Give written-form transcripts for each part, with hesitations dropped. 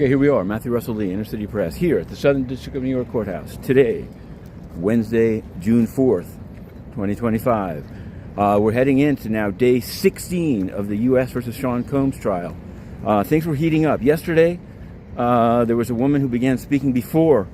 Okay, here we are, Matthew Russell Lee, Inner City Press, here at the Southern District of New York Courthouse. Today, Wednesday, June 4th, 2025. We're heading into now day 16 of the U.S. versus Sean Combs trial. Things were heating up. Yesterday, there was a woman who began speaking before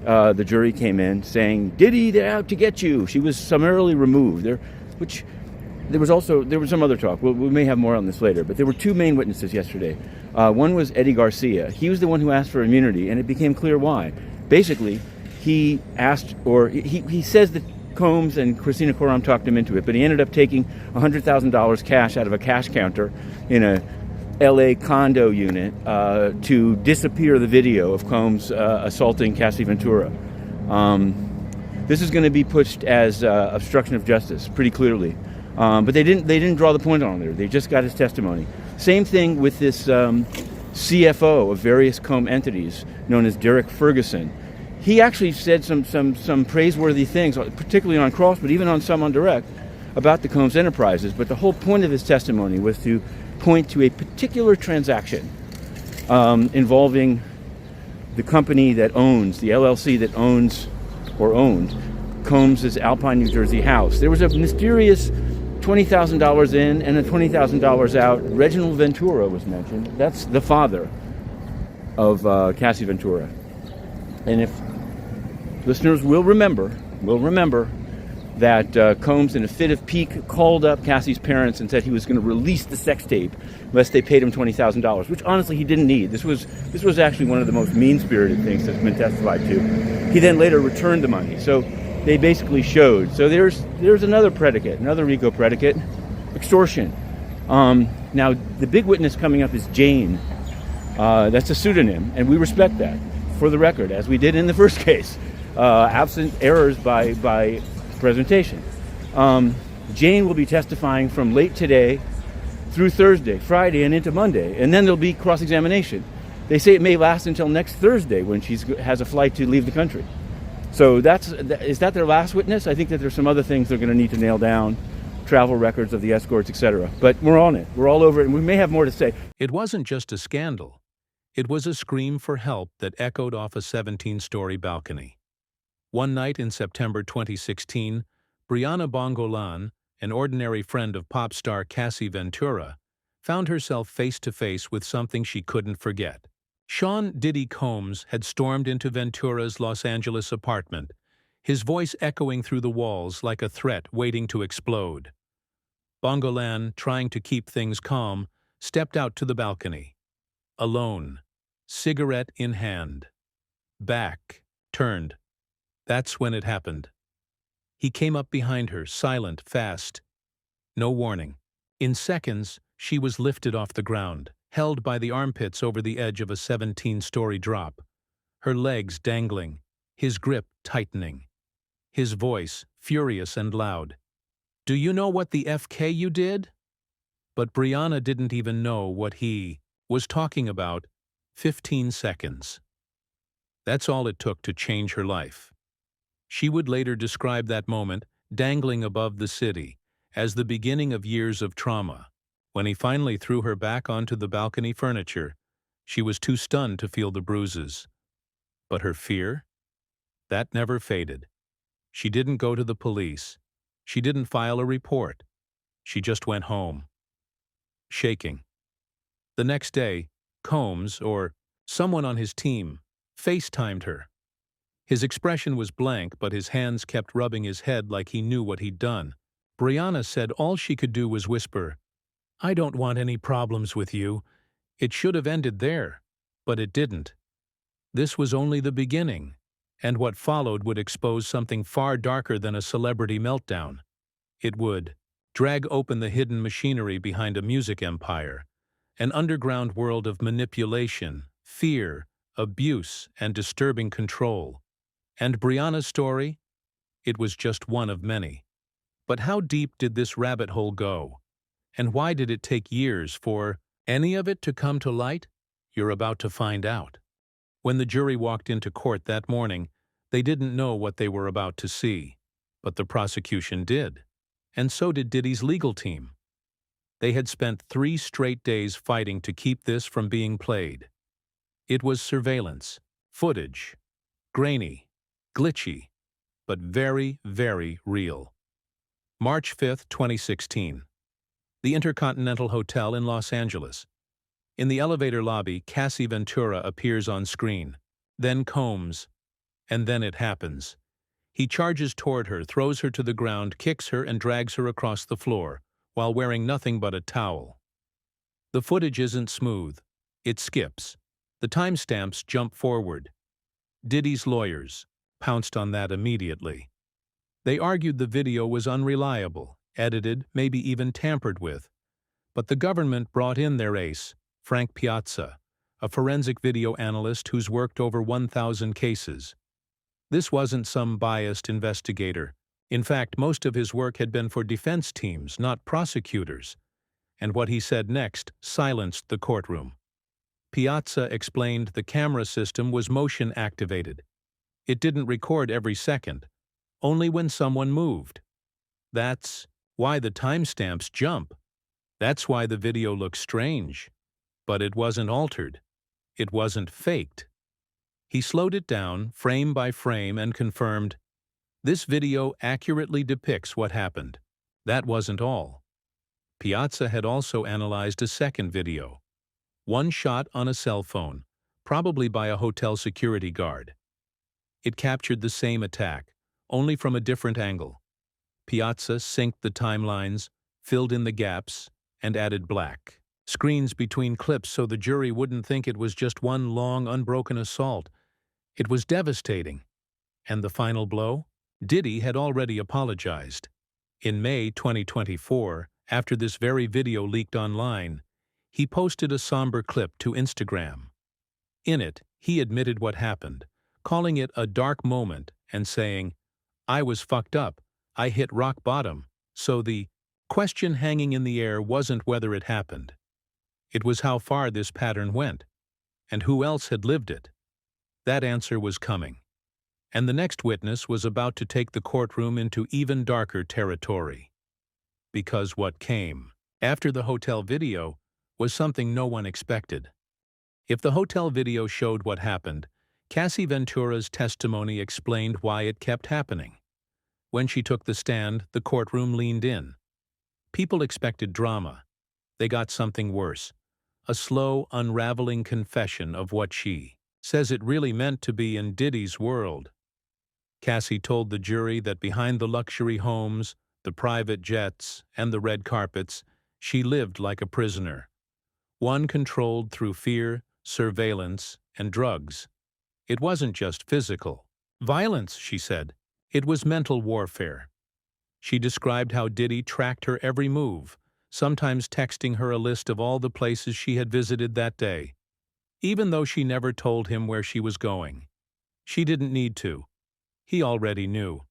the jury came in, saying, "Diddy, they're out to get you." She was summarily removed. There was some other talk. We may have more on this later, but there were two main witnesses yesterday. One was Eddie Garcia. He was the one who asked for immunity, and it became clear why. Basically, he says that Combs and Christina Coram talked him into it, but he ended up taking $100,000 cash out of a cash counter in a LA condo unit to disappear the video of Combs assaulting Cassie Ventura. This is going to be pushed as obstruction of justice pretty clearly. But they didn't draw the point on there. They just got his testimony. Same thing with this CFO of various Combs entities known as Derek Ferguson. He actually said some praiseworthy things, particularly on cross, but even on some on direct, about the Combs enterprises. But the whole point of his testimony was to point to a particular transaction involving the company that owns, the LLC that owns or owned Combs' Alpine, New Jersey house. There was a mysterious $20,000 in and a $20,000 out. Reginald Ventura was mentioned. That's the father of Cassie Ventura. And if listeners will remember that Combs, in a fit of pique, called up Cassie's parents and said he was going to release the sex tape unless they paid him $20,000, which honestly he didn't need. This was actually one of the most mean-spirited things that's been testified to. He then later returned the money. So they basically showed. So there's another predicate, another RICO predicate, extortion. Now, the big witness coming up is Jane. That's a pseudonym, and we respect that, for the record, as we did in the first case, absent errors by presentation. Jane will be testifying from late today through Thursday, Friday, and into Monday, and then there'll be cross-examination. They say it may last until next Thursday when she has a flight to leave the country. So is that their last witness? I think that there's some other things they're going to need to nail down, travel records of the escorts, etc. But we're on it. We're all over it, and we may have more to say. It wasn't just a scandal. It was a scream for help that echoed off a 17-story balcony. One night in September 2016, Brianna Bongolan, an ordinary friend of pop star Cassie Ventura, found herself face-to-face with something she couldn't forget. Sean "Diddy" Combs had stormed into Ventura's Los Angeles apartment, his voice echoing through the walls like a threat waiting to explode. Bongolan, trying to keep things calm, stepped out to the balcony. Alone, cigarette in hand. Back, turned. That's when it happened. He came up behind her, silent, fast. No warning. In seconds, she was lifted off the ground, held by the armpits over the edge of a 17-story drop, her legs dangling, his grip tightening. His voice, furious and loud. "Do you know what the FK you did?" But Brianna didn't even know what he was talking about. 15 seconds. That's all it took to change her life. She would later describe that moment, dangling above the city, as the beginning of years of trauma. When he finally threw her back onto the balcony furniture, she was too stunned to feel the bruises. But her fear? That never faded. She didn't go to the police. She didn't file a report. She just went home. Shaking. The next day, Combs, or someone on his team, FaceTimed her. His expression was blank, but his hands kept rubbing his head like he knew what he'd done. Brianna said all she could do was whisper, "I don't want any problems with you. It should have ended there." But it didn't. This was only the beginning, and what followed would expose something far darker than a celebrity meltdown. It would drag open the hidden machinery behind a music empire, an underground world of manipulation, fear, abuse, and disturbing control. And Brianna's story? It was just one of many. But how deep did this rabbit hole go? And why did it take years for any of it to come to light? You're about to find out. When the jury walked into court that morning, they didn't know what they were about to see. But the prosecution did. And so did Diddy's legal team. They had spent 3 straight days fighting to keep this from being played. It was surveillance, footage, grainy, glitchy, but very, very real. March 5, 2016. The Intercontinental Hotel in Los Angeles. In the elevator lobby, Cassie Ventura appears on screen, then Combs, and then it happens. He charges toward her, throws her to the ground, kicks her, and drags her across the floor, while wearing nothing but a towel. The footage isn't smooth. It skips. The timestamps jump forward. Diddy's lawyers pounced on that immediately. They argued the video was unreliable, edited, maybe even tampered with. But the government brought in their ace, Frank Piazza, a forensic video analyst who's worked over 1,000 cases. This wasn't some biased investigator. In fact, most of his work had been for defense teams, not prosecutors. And what he said next silenced the courtroom. Piazza explained the camera system was motion-activated. It didn't record every second, only when someone moved. That's why the timestamps jump. That's why the video looks strange. But it wasn't altered. It wasn't faked. He slowed it down, frame by frame, and confirmed, "This video accurately depicts what happened." That wasn't all. Piazza had also analyzed a second video. One shot on a cell phone, probably by a hotel security guard. It captured the same attack, only from a different angle. Piazza synced the timelines, filled in the gaps, and added black screens between clips so the jury wouldn't think it was just one long, unbroken assault. It was devastating. And the final blow? Diddy had already apologized. In May 2024, after this very video leaked online, he posted a somber clip to Instagram. In it, he admitted what happened, calling it a dark moment and saying, "I was fucked up. I hit rock bottom." So the question hanging in the air wasn't whether it happened. It was how far this pattern went, and who else had lived it. That answer was coming. And the next witness was about to take the courtroom into even darker territory. Because what came after the hotel video was something no one expected. If the hotel video showed what happened, Cassie Ventura's testimony explained why it kept happening. When she took the stand, the courtroom leaned in. People expected drama. They got something worse, a slow, unraveling confession of what she says it really meant to be in Diddy's world. Cassie told the jury that behind the luxury homes, the private jets, and the red carpets, she lived like a prisoner. One controlled through fear, surveillance, and drugs. It wasn't just physical violence, she said. It was mental warfare. She described how Diddy tracked her every move, sometimes texting her a list of all the places she had visited that day, even though she never told him where she was going. She didn't need to. He already knew.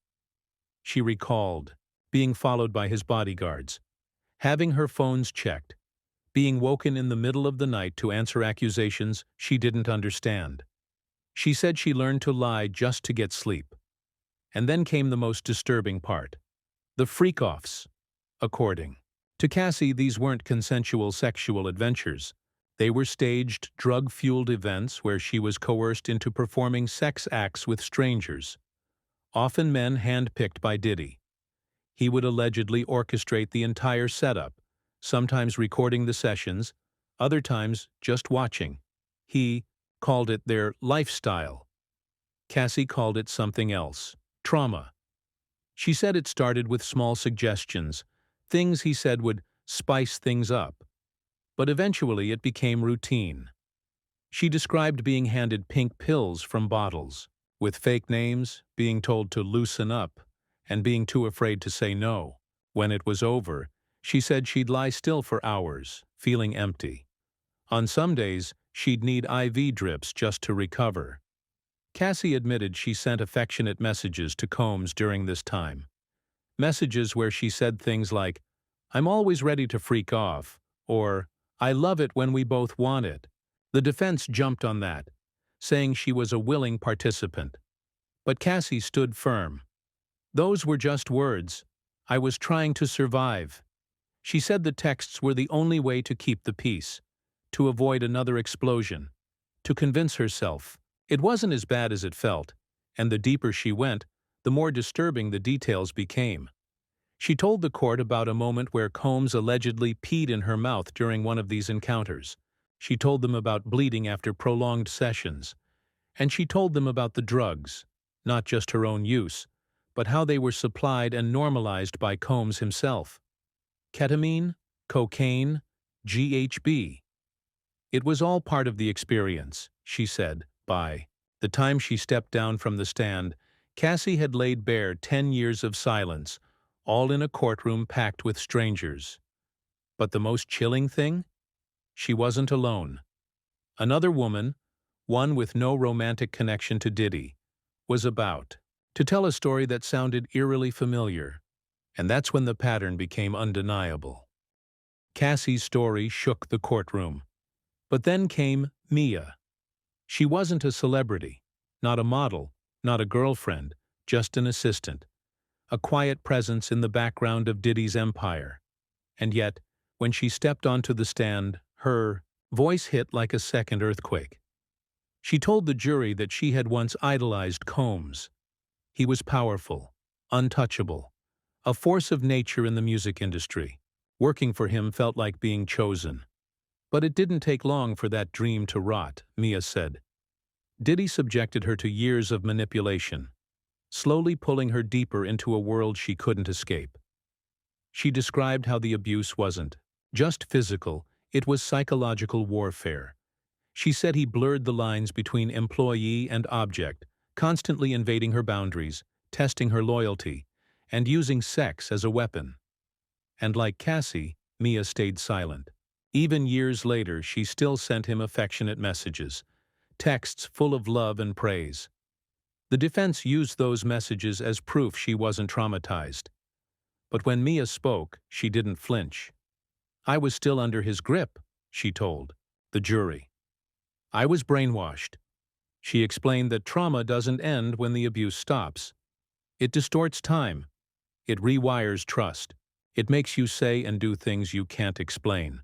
She recalled being followed by his bodyguards, having her phones checked, being woken in the middle of the night to answer accusations she didn't understand. She said she learned to lie just to get sleep. And then came the most disturbing part. The freak-offs. According to Cassie, these weren't consensual sexual adventures. They were staged, drug-fueled events where she was coerced into performing sex acts with strangers, often men hand-picked by Diddy. He would allegedly orchestrate the entire setup, sometimes recording the sessions, other times just watching. He called it their lifestyle. Cassie called it something else. Trauma. She said it started with small suggestions, things he said would spice things up. But eventually it became routine. She described being handed pink pills from bottles, with fake names, being told to loosen up, and being too afraid to say no. When it was over, she said she'd lie still for hours, feeling empty. On some days, she'd need IV drips just to recover. Cassie admitted she sent affectionate messages to Combs during this time. Messages where she said things like, "I'm always ready to freak off," or, "I love it when we both want it." The defense jumped on that, saying she was a willing participant. But Cassie stood firm. "Those were just words. I was trying to survive." She said the texts were the only way to keep the peace, to avoid another explosion, to convince herself it wasn't as bad as it felt, and the deeper she went, the more disturbing the details became. She told the court about a moment where Combs allegedly peed in her mouth during one of these encounters. She told them about bleeding after prolonged sessions. And she told them about the drugs, not just her own use, but how they were supplied and normalized by Combs himself. Ketamine, cocaine, GHB. It was all part of the experience, she said. By the time she stepped down from the stand, Cassie had laid bare 10 years of silence, all in a courtroom packed with strangers. But the most chilling thing? She wasn't alone. Another woman, one with no romantic connection to Diddy, was about to tell a story that sounded eerily familiar, and that's when the pattern became undeniable. Cassie's story shook the courtroom. But then came Mia. She wasn't a celebrity, not a model, not a girlfriend, just an assistant, a quiet presence in the background of Diddy's empire. And yet, when she stepped onto the stand, her voice hit like a second earthquake. She told the jury that she had once idolized Combs. He was powerful, untouchable, a force of nature in the music industry. Working for him felt like being chosen. But it didn't take long for that dream to rot, Mia said. Diddy subjected her to years of manipulation, slowly pulling her deeper into a world she couldn't escape. She described how the abuse wasn't just physical, it was psychological warfare. She said he blurred the lines between employee and object, constantly invading her boundaries, testing her loyalty, and using sex as a weapon. And like Cassie, Mia stayed silent. Even years later, she still sent him affectionate messages, texts full of love and praise. The defense used those messages as proof she wasn't traumatized. But when Mia spoke, she didn't flinch. I was still under his grip, she told the jury. I was brainwashed. She explained that trauma doesn't end when the abuse stops. It distorts time. It rewires trust. It makes you say and do things you can't explain.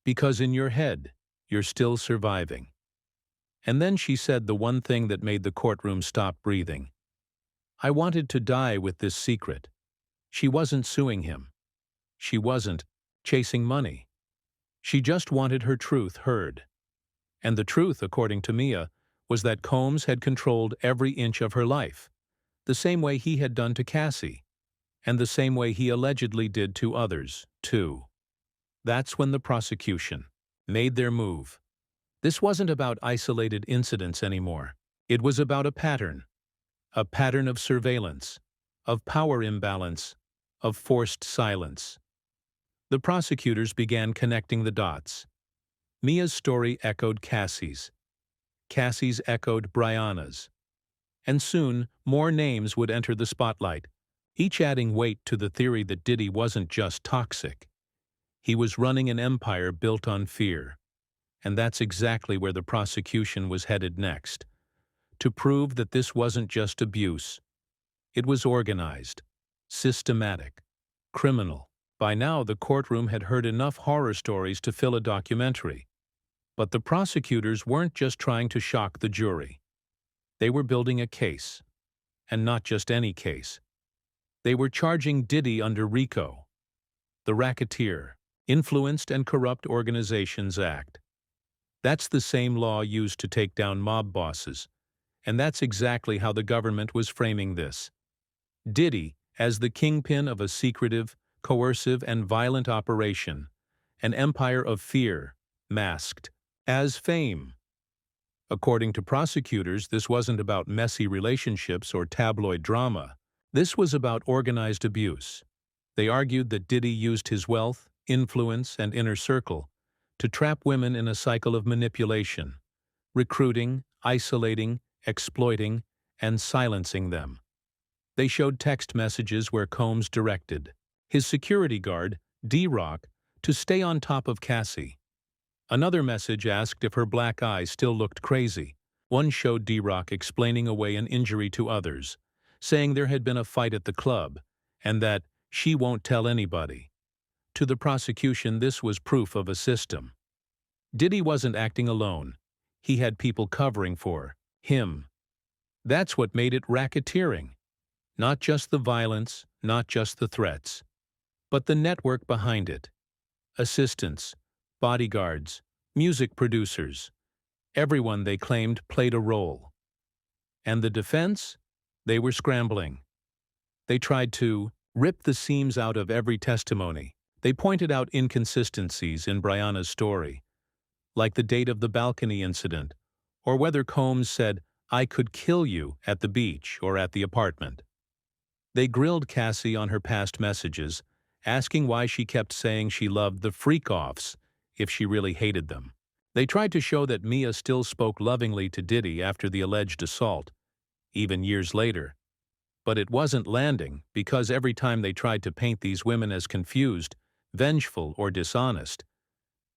Because in your head, you're still surviving. And then she said the one thing that made the courtroom stop breathing. I wanted to die with this secret. She wasn't suing him. She wasn't chasing money. She just wanted her truth heard. And the truth, according to Mia, was that Combs had controlled every inch of her life, the same way he had done to Cassie, and the same way he allegedly did to others, too. That's when the prosecution made their move. This wasn't about isolated incidents anymore. It was about a pattern of surveillance, of power imbalance, of forced silence. The prosecutors began connecting the dots. Mia's story echoed Cassie's. Cassie's echoed Brianna's. And soon, more names would enter the spotlight, each adding weight to the theory that Diddy wasn't just toxic. He was running an empire built on fear. And that's exactly where the prosecution was headed next. To prove that this wasn't just abuse. It was organized, systematic, criminal. By now, the courtroom had heard enough horror stories to fill a documentary. But the prosecutors weren't just trying to shock the jury. They were building a case. And not just any case. They were charging Diddy under RICO, the Racketeer, Influenced and Corrupt Organizations Act. That's the same law used to take down mob bosses, and that's exactly how the government was framing this. Diddy as the kingpin of a secretive, coercive, and violent operation, an empire of fear, masked as fame. According to prosecutors, this wasn't about messy relationships or tabloid drama. This was about organized abuse. They argued that Diddy used his wealth, influence, and inner circle to trap women in a cycle of manipulation, recruiting, isolating, exploiting, and silencing them. They showed text messages where Combs directed his security guard, D-Rock, to stay on top of Cassie. Another message asked if her black eye still looked crazy. One showed D-Rock explaining away an injury to others, saying there had been a fight at the club, and that she won't tell anybody. To the prosecution, this was proof of a system. Diddy wasn't acting alone. He had people covering for him. That's what made it racketeering. Not just the violence, not just the threats, but the network behind it. Assistants, bodyguards, music producers, everyone they claimed played a role. And the defense? They were scrambling. They tried to rip the seams out of every testimony. They pointed out inconsistencies in Brianna's story, like the date of the balcony incident, or whether Combs said, "I could kill you" at the beach or at the apartment. They grilled Cassie on her past messages, asking why she kept saying she loved the freak-offs if she really hated them. They tried to show that Mia still spoke lovingly to Diddy after the alleged assault, even years later. But it wasn't landing because every time they tried to paint these women as confused, vengeful, or dishonest,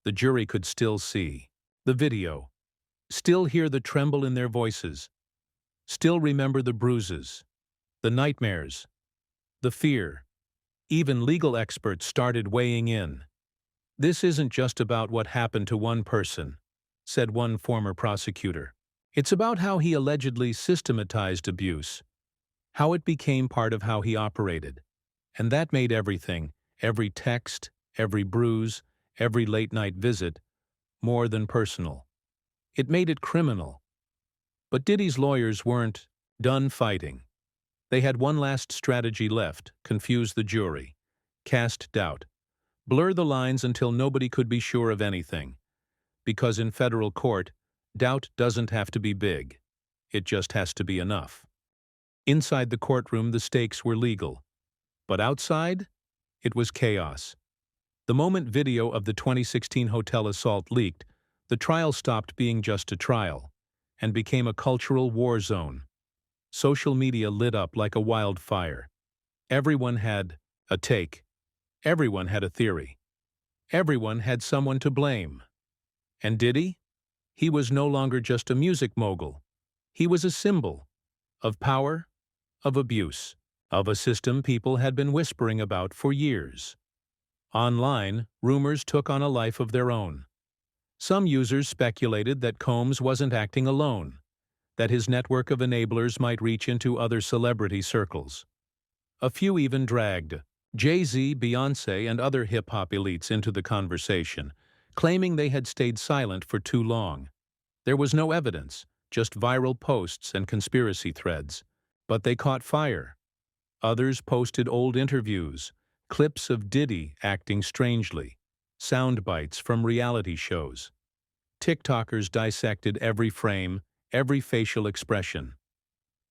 the jury could still see the video, still hear the tremble in their voices, still remember the bruises, the nightmares, the fear. Even legal experts started weighing in. "This isn't just about what happened to one person," said one former prosecutor. "It's about how he allegedly systematized abuse, how it became part of how he operated. And that made everything, every text, every bruise, every late-night visit, more than personal. It made it criminal." But Diddy's lawyers weren't done fighting. They had one last strategy left: confuse the jury, cast doubt, blur the lines until nobody could be sure of anything. Because in federal court, doubt doesn't have to be big. It just has to be enough. Inside the courtroom, the stakes were legal. But outside, it was chaos. The moment video of the 2016 hotel assault leaked, the trial stopped being just a trial and became a cultural war zone. Social media lit up like a wildfire. Everyone had a take. Everyone had a theory. Everyone had someone to blame. And Diddy? He was no longer just a music mogul. He was a symbol of power, of abuse, of a system people had been whispering about for years. Online, rumors took on a life of their own. Some users speculated that Combs wasn't acting alone, that his network of enablers might reach into other celebrity circles. A few even dragged Jay-Z, Beyoncé, and other hip-hop elites into the conversation, claiming they had stayed silent for too long. There was no evidence, just viral posts and conspiracy threads. But they caught fire. Others posted old interviews, clips of Diddy acting strangely, sound bites from reality shows. TikTokers dissected every frame, every facial expression.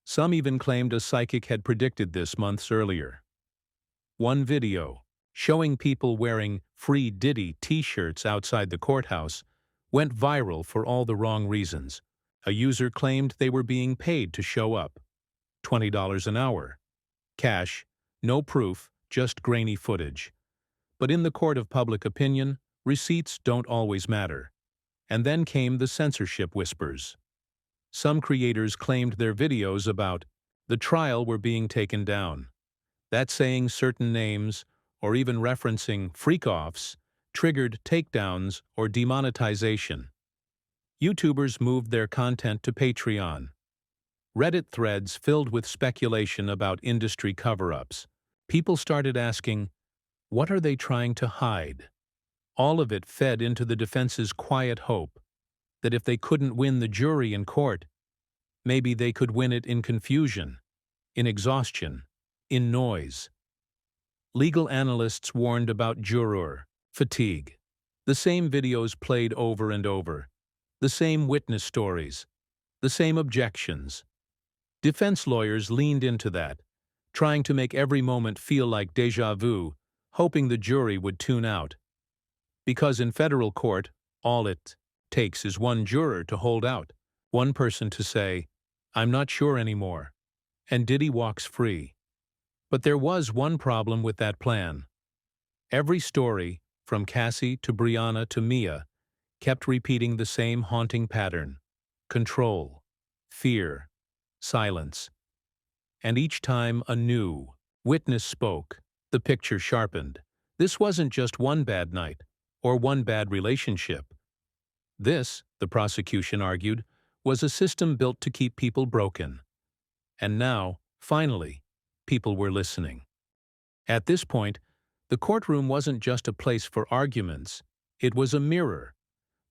Some even claimed a psychic had predicted this months earlier. One video, showing people wearing "Free Diddy" t-shirts outside the courthouse, went viral for all the wrong reasons. A user claimed they were being paid to show up. $20 an hour. Cash, no proof, just grainy footage. But in the court of public opinion, receipts don't always matter. And then came the censorship whispers. Some creators claimed their videos about the trial were being taken down. That saying certain names, or even referencing freak-offs, triggered takedowns or demonetization. YouTubers moved their content to Patreon. Reddit threads filled with speculation about industry cover-ups. People started asking, what are they trying to hide? All of it fed into the defense's quiet hope that if they couldn't win the jury in court, maybe they could win it in confusion, in exhaustion, in noise. Legal analysts warned about juror fatigue. The same videos played over and over, the same witness stories, the same objections. Defense lawyers leaned into that, trying to make every moment feel like déjà vu, hoping the jury would tune out. Because in federal court, all it takes is one juror to hold out, one person to say, "I'm not sure anymore," and Diddy walks free. But there was one problem with that plan. Every story, from Cassie to Brianna to Mia, kept repeating the same haunting pattern: control, fear, silence. And each time a new witness spoke, the picture sharpened. This wasn't just one bad night or one bad relationship. This, the prosecution argued, was a system built to keep people broken. And now, finally, people were listening. At this point, the courtroom wasn't just a place for arguments, it was a mirror,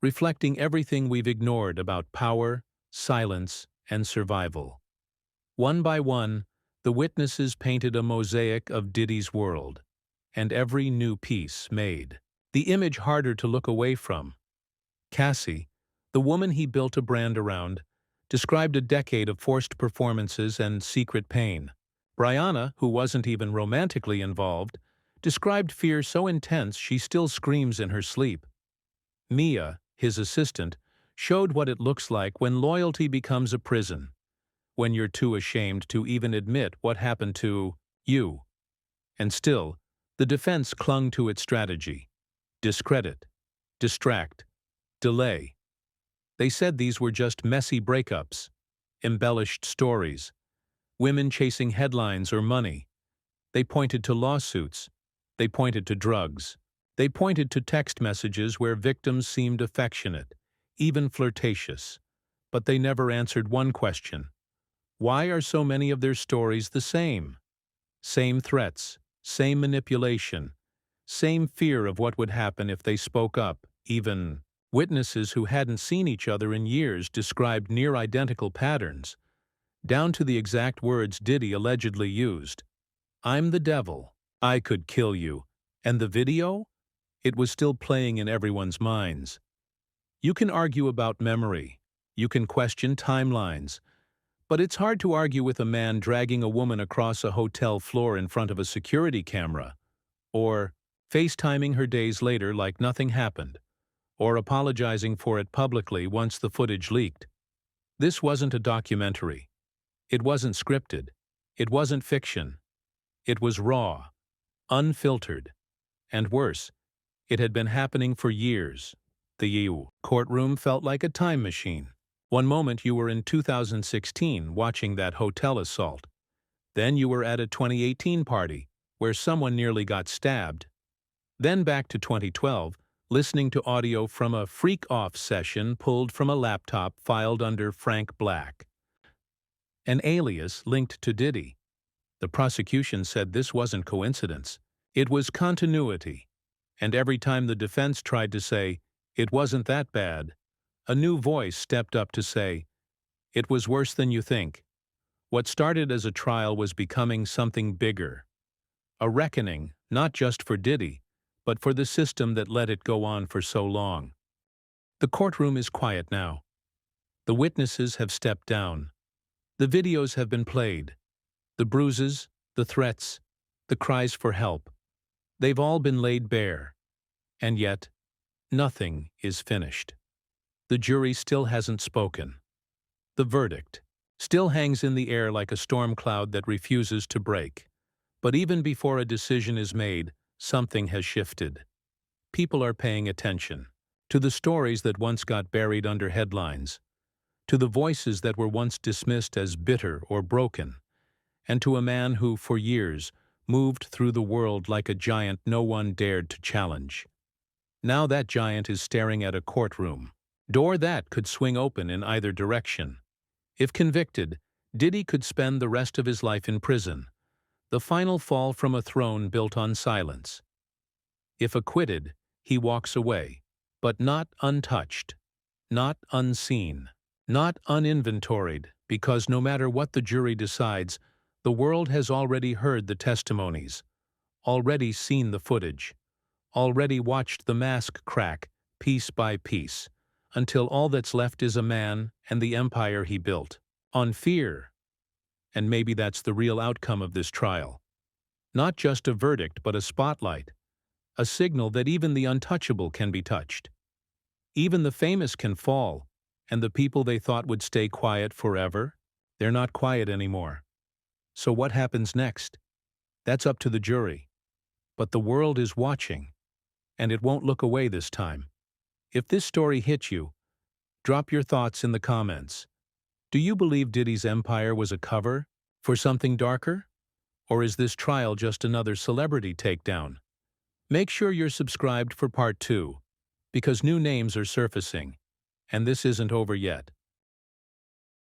reflecting everything we've ignored about power, silence, and survival. One by one, the witnesses painted a mosaic of Diddy's world, and every new piece made the image harder to look away from. Cassie, the woman he built a brand around, described a decade of forced performances and secret pain. Brianna, who wasn't even romantically involved, described fear so intense she still screams in her sleep. Mia, his assistant, showed what it looks like when loyalty becomes a prison, when you're too ashamed to even admit what happened to you. And still, the defense clung to its strategy: discredit, distract, delay. They said these were just messy breakups, embellished stories, women chasing headlines or money. They pointed to lawsuits. They pointed to drugs. They pointed to text messages where victims seemed affectionate, even flirtatious. But they never answered one question. Why are so many of their stories the same? Same threats, same manipulation, same fear of what would happen if they spoke up. Even witnesses who hadn't seen each other in years described near-identical patterns, down to the exact words Diddy allegedly used. "I'm the devil. I could kill you." And the video? It was still playing in everyone's minds. You can argue about memory. You can question timelines. But it's hard to argue with a man dragging a woman across a hotel floor in front of a security camera, or FaceTiming her days later like nothing happened, or apologizing for it publicly once the footage leaked. This wasn't a documentary. It wasn't scripted. It wasn't fiction. It was raw, unfiltered, and worse, it had been happening for years. The courtroom felt like a time machine. One moment you were in 2016 watching that hotel assault. Then you were at a 2018 party where someone nearly got stabbed. Then back to 2012, listening to audio from a freak-off session pulled from a laptop filed under Frank Black, an alias linked to Diddy. The prosecution said this wasn't coincidence. It was continuity. And every time the defense tried to say, "It wasn't that bad," a new voice stepped up to say, "It was worse than you think." What started as a trial was becoming something bigger. A reckoning, not just for Diddy, but for the system that let it go on for so long. The courtroom is quiet now. The witnesses have stepped down. The videos have been played. The bruises, the threats, the cries for help. They've all been laid bare. And yet, nothing is finished. The jury still hasn't spoken. The verdict still hangs in the air like a storm cloud that refuses to break. But even before a decision is made, something has shifted. People are paying attention to the stories that once got buried under headlines, to the voices that were once dismissed as bitter or broken, and to a man who, for years, moved through the world like a giant no one dared to challenge. Now that giant is staring at a courtroom door that could swing open in either direction. If convicted, Diddy could spend the rest of his life in prison, the final fall from a throne built on silence. If acquitted, he walks away, but not untouched, not unseen, not uninventoried, because no matter what the jury decides, the world has already heard the testimonies, already seen the footage, already watched the mask crack piece by piece, until all that's left is a man and the empire he built on fear. And maybe that's the real outcome of this trial. Not just a verdict, but a spotlight, a signal that even the untouchable can be touched. Even the famous can fall, and the people they thought would stay quiet forever, they're not quiet anymore. So what happens next? That's up to the jury. But the world is watching, and it won't look away this time. If this story hit you, drop your thoughts in the comments. Do you believe Diddy's empire was a cover for something darker? Or is this trial just another celebrity takedown? Make sure you're subscribed for part 2, because new names are surfacing, And this isn't over yet.